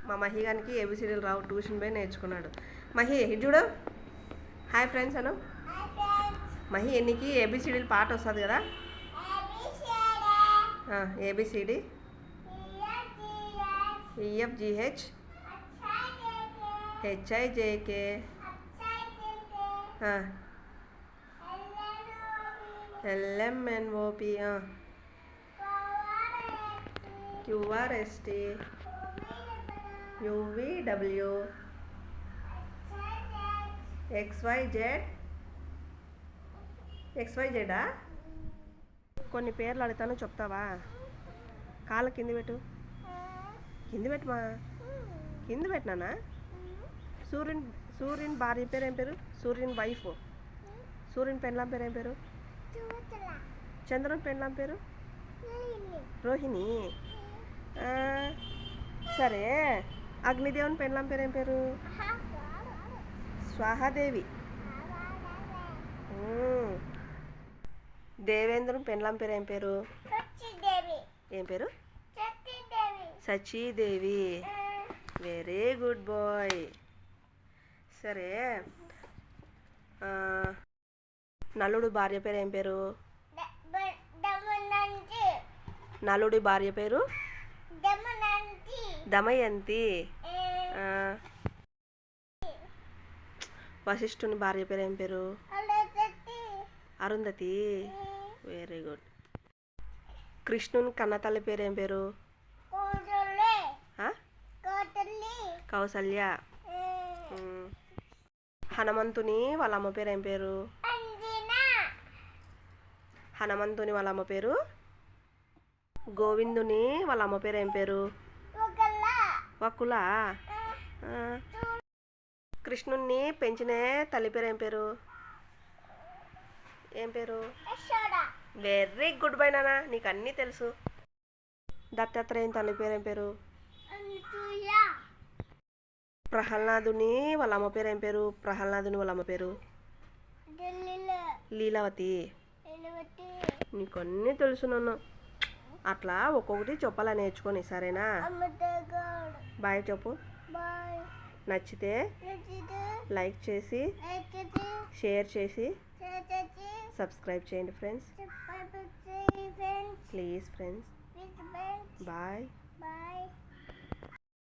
మా మహి గారికి ఏబిసిడీలు రావు, ట్యూషన్ పోయి నేర్చుకున్నాడు. మహి ఇది చూడు, హాయ్ ఫ్రెండ్స్ అను. మహి నీకు ఏబిసిడీలు పాట వస్తుంది కదా, ఏబిసిడి ఈఎఫ్జిహెచ్ హెచ్ఐజేకే ఎల్ఎంఎన్ఓపి క్యూఆర్ఎస్టి యువిడబ్ల్యూ ఎక్స్వైజెడా. కొన్ని పేర్లు అడుగుతాను చెప్తావా? కాళ్ళ కింది పెట్టు, కింది పెట్టమా, కింది పెట్టినానా? సూర్యుని భార్య పేరు ఏం పేరు? సూర్యుని వైఫ్. సూర్యుని పెండ్లాం పేరు ఏం పేరు? చంద్రుని పెండ్లాం పేరు? రోహిణి. సరే, అగ్నిదేవుని పెండ్లాం పేరు ఏం పేరు? స్వాహాదేవి. దేవేంద్రుని పెండ్లాం పేరు ఏం పేరు? ఏం పేరు? సచీదేవి. Very good boy. సరే, నలుడు భార్య పేరు ఏం పేరు? నలుడి భార్య పేరు దమయంతి. వశిష్ఠుని భార్య పేరు ఏం పేరు? అరుంధతి. Very good. కృష్ణుని కన్నతల్లి పేరు ఏం పేరు? కౌసల్య. హనుమంతుని వాళ్ళ అమ్మ పేరు ఏం పేరు? హనుమంతుని వాళ్ళ అమ్మ పేరు గోవిందుని వాళ్ళ అమ్మ పేరు ఏం పేరు? వకుల. కృష్ణుణ్ణి పెంచిన తల్లి పేరు ఏం పేరు? ఏం పేరు? వెరీ గుడ్ బై నాన్న, నీకు అన్నీ తెలుసు. దత్తాత్రేయుని తల్లి పేరు ఏం పేరు? ప్రహ్లాదుని వాళ్ళ అమ్మ పేరు ఏం పేరు? ప్రహ్లాదుని వాళ్ళ అమ్మ పేరు లీలావతి. నీకు అన్నీ తెలుసు నన్ను. అట్లా ఒక్కొక్కటి చెప్పాలా నేర్చుకొని, సరేనా? బాయ్ చెప్పు. నచ్చితే లైక్ చేసి షేర్ చేసి సబ్స్క్రైబ్ చేయండి ఫ్రెండ్స్. Please friends. బాయ్.